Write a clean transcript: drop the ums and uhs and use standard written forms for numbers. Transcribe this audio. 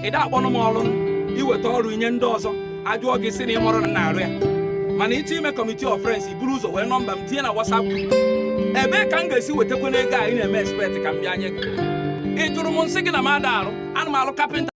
Ida akpọnụ m ọrụ iweta ọrụ inye ndị ọzọ ajụọ gị sị na ị mụrụ na arụ ya mana ịchọ ime committee of friends iburu ụzọ wee nọmba m tinye na WhatsApp ebe ka m ga-esi wetakwa n'ego anyị na-eme expect ka m bịa nye gị ị jụrụ m nsị gị na m ada arụ ana m alụ kapịnta